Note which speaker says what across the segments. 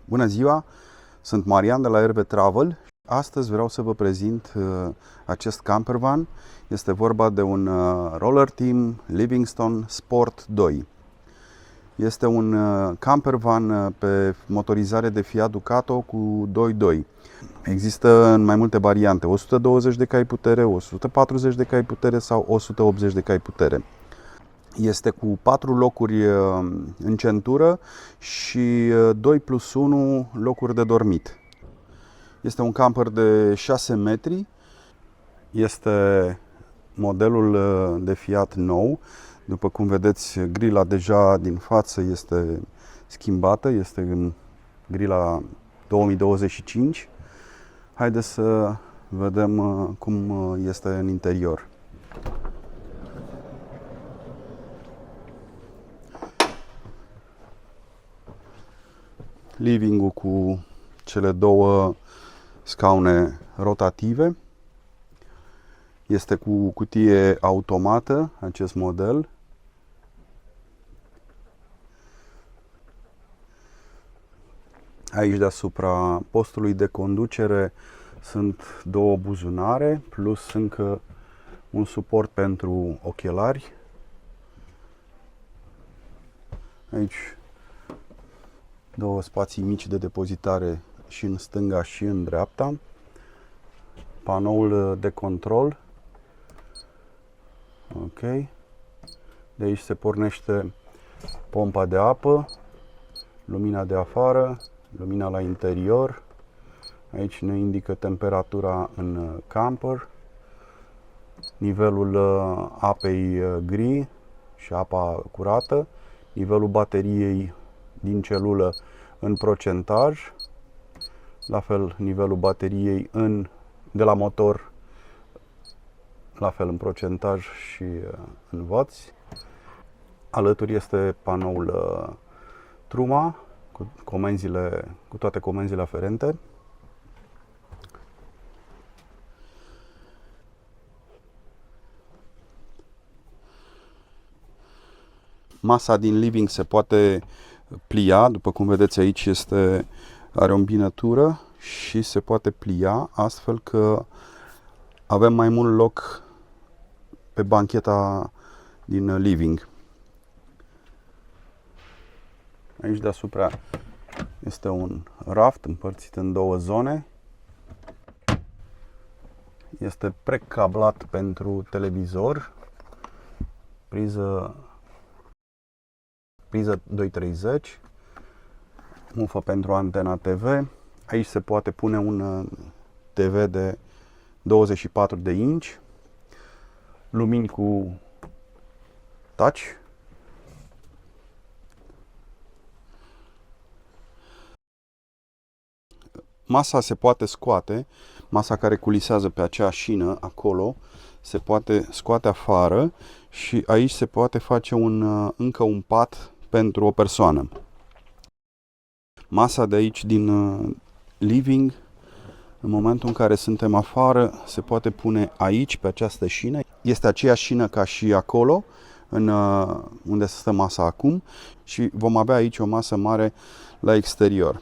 Speaker 1: Bună ziua! Sunt Marian de la RV Travel. Astăzi vreau să vă prezint acest campervan. Este vorba de un Roller Team Livingstone Sport 2. Este un campervan pe motorizare de Fiat Ducato cu 2.2. Există în mai multe variante, 120 de cai putere, 140 de cai putere sau 180 de cai putere. Este cu 4 locuri în centură și 2+1 locuri de dormit. Este un camper de 6 metri. Este modelul de Fiat nou. După cum vedeți, grila deja din față este schimbată. Este în grila 2025. Haideți să vedem cum este în interior. Living-ul cu cele două scaune rotative. Este cu cutie automată acest model. Aici deasupra postului de conducere sunt două buzunare plus încă un suport pentru ochelari. Aici două spații mici de depozitare și în stânga și în dreapta. Panoul de control. Ok. De aici se pornește pompa de apă, lumina de afară, lumina la interior. Aici ne indică temperatura în camper, nivelul apei gri și apa curată, nivelul bateriei din celulă în procentaj, la fel nivelul bateriei de la motor, la fel în procentaj și în wați. Alături este panoul Truma cu toate comenzile aferente. Masa din living se poate plia, după cum vedeți aici are o îmbinătură și se poate plia astfel că avem mai mult loc pe bancheta din living. Aici deasupra este un raft împărțit în două zone. Este precablat pentru televizor, priză 230, mufă pentru antena TV. Aici se poate pune un TV de 24 de inch, lumini cu touch. Masa se poate scoate, masa care culisează pe acea șină acolo, se poate scoate afară și aici se poate face încă un pat pentru o persoană. Masa de aici din living, în momentul în care suntem afară, se poate pune aici, pe această șină. Este aceeași șină ca și acolo, unde stă masa acum, și vom avea aici o masă mare la exterior.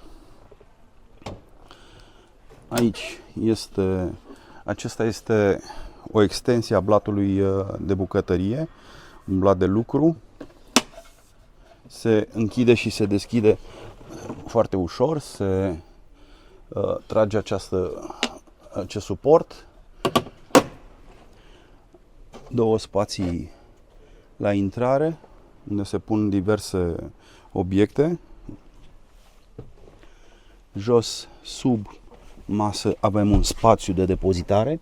Speaker 1: Aici acesta este o extensie a blatului de bucătărie, un blat de lucru. Se închide și se deschide foarte ușor, se trage acest suport. Două spații la intrare, unde se pun diverse obiecte. Jos, sub masă, avem un spațiu de depozitare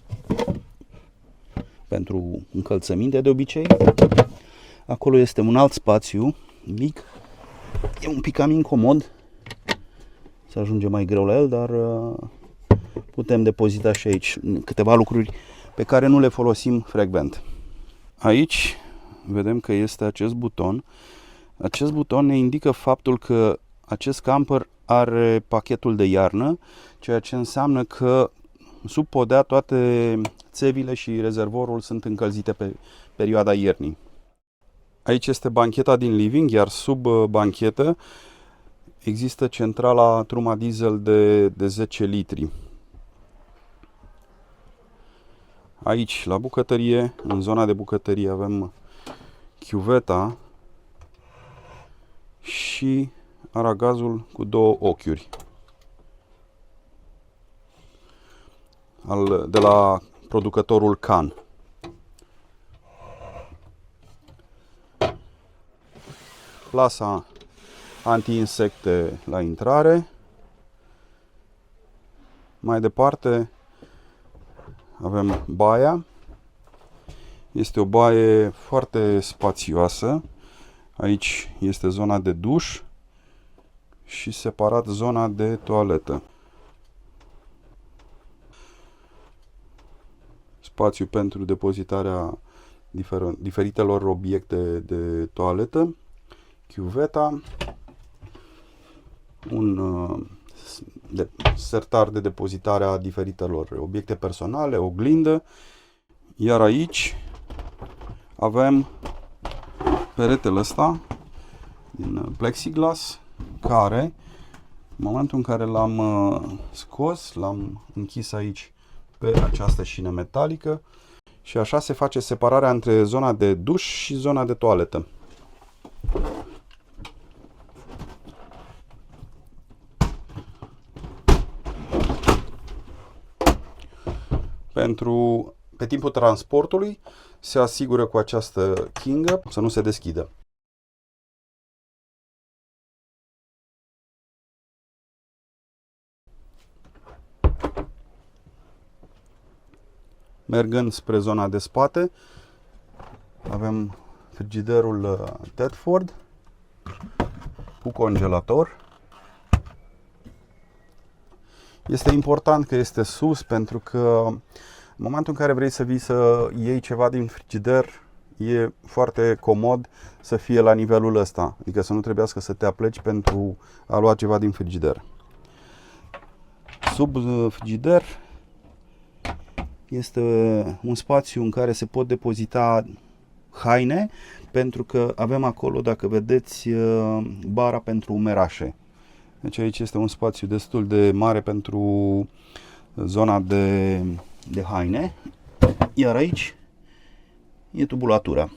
Speaker 1: pentru încălțăminte de obicei. Acolo este un alt spațiu mic. E un pic cam incomod, se ajunge mai greu la el, dar putem depozita și aici câteva lucruri pe care nu le folosim frecvent. Aici vedem că este acest buton. Acest buton ne indică faptul că acest camper are pachetul de iarnă, ceea ce înseamnă că sub podea toate țevile și rezervorul sunt încălzite pe perioada iernii. Aici este bancheta din living, iar sub banchetă Există centrala Truma Diesel de 10 litri. Aici, la bucătărie, în zona de bucătărie, avem chiuveta și aragazul cu două ochiuri de la producătorul Can. Plasa anti-insecte la intrare. Mai departe avem baia. Este o baie foarte spațioasă. Aici este zona de duș și separat zona de toaletă. Spațiu pentru depozitarea diferitelor obiecte de toaletă. Chiuveta. Un sertar de depozitare a diferitelor obiecte personale, oglindă. Iar aici avem peretele ăsta din plexiglas, care în momentul în care l-am scos, l-am închis aici pe această șină metalică și așa se face separarea între zona de duș și zona de toaletă. Pe timpul transportului se asigură cu această chingă să nu se deschidă. Mergând spre zona de spate, avem frigiderul Tedford cu congelator. Este important că este sus, pentru că în momentul în care vrei să vii să iei ceva din frigider, e foarte comod să fie la nivelul ăsta, adică să nu trebuiască să te apleci pentru a lua ceva din frigider. Sub frigider este un spațiu în care se pot depozita haine, pentru că avem acolo, dacă vedeți, bara pentru umerașe. Deci aici este un spațiu destul de mare pentru zona de haine. Iar aici e tubulatura.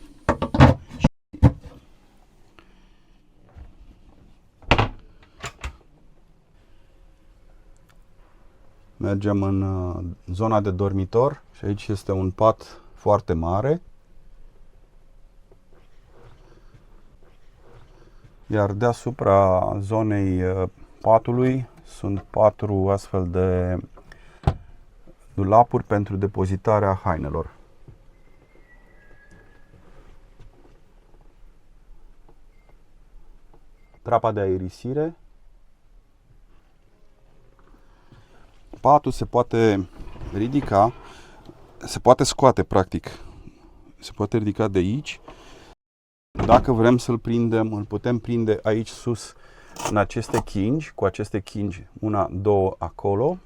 Speaker 1: Mergem în zona de dormitor și aici este un pat foarte mare. Iar deasupra zonei patului sunt 4 astfel de dulapuri pentru depozitarea hainelor. Trapa de aerisire. Patul se poate ridica, se poate scoate practic. Se poate ridica de aici. Dacă vrem să-l prindem, îl putem prinde aici sus în aceste chingi, cu aceste chingi, una, două acolo.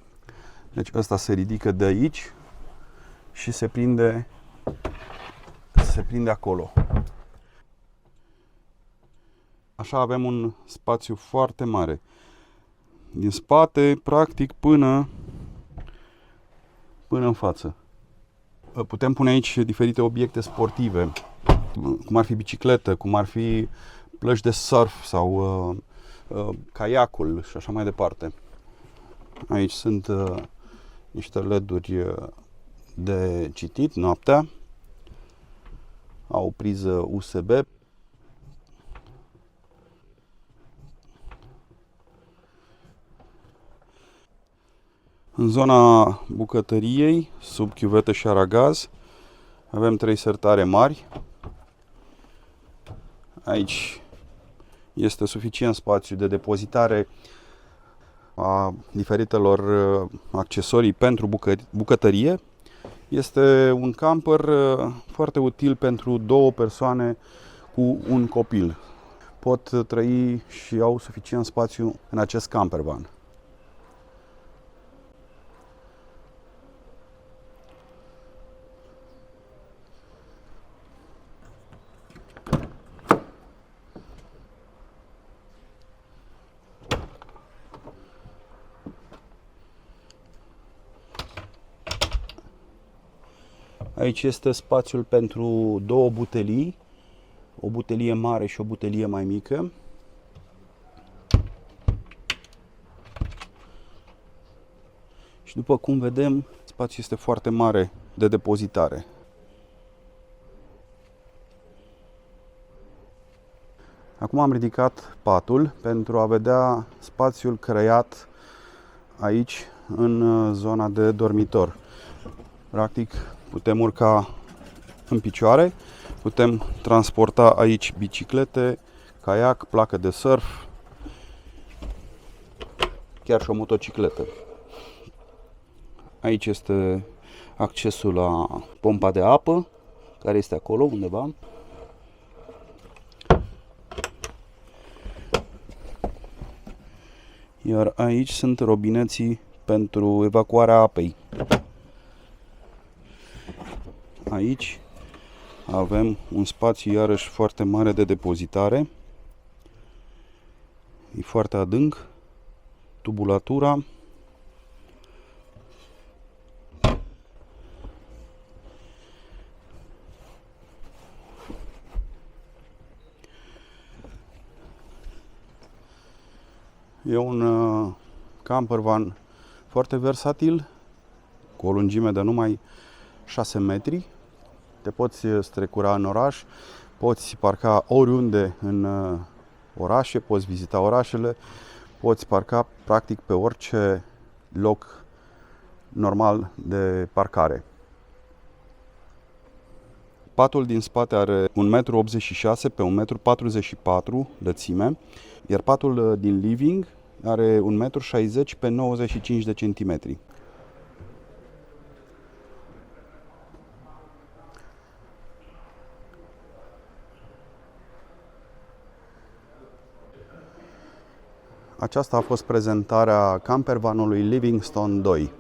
Speaker 1: Deci ăsta se ridică de aici și se prinde acolo. Așa avem un spațiu foarte mare. Din spate, practic, până în față. Putem pune aici diferite obiecte sportive, cum ar fi bicicletă, cum ar fi plăci de surf sau caiacul și așa mai departe. Aici sunt niște LED-uri de citit noaptea. Au priză USB. În zona bucătăriei, sub chiuvetă și aragaz, avem 3 sertare mari. Aici este suficient spațiu de depozitare a diferitelor accesorii pentru bucătărie. Este un camper foarte util pentru 2 persoane cu un copil. Pot trăi și au suficient spațiu în acest campervan. Aici este spațiul pentru două butelii, o butelie mare și o butelie mai mică. Și după cum vedem, spațiul este foarte mare de depozitare. Acum am ridicat patul pentru a vedea spațiul creat aici în zona de dormitor. Practic putem urca în picioare, putem transporta aici biciclete, caiac, placă de surf, chiar și o motocicletă. Aici este accesul la pompa de apă, care este acolo undeva. Iar aici sunt robineții pentru evacuarea apei. Aici avem un spațiu iarăși foarte mare de depozitare. E foarte adânc. Tubulatura. E un campervan foarte versatil, cu o lungime de numai 6 metri. Te poți strecura în oraș, poți parca oriunde în orașe, poți vizita orașele, poți parca practic pe orice loc normal de parcare. Patul din spate are 1,86 m pe 1,44 m lățime, iar patul din living are 1,60 m pe 95 de centimetri. Aceasta a fost prezentarea campervanului Livingstone 2.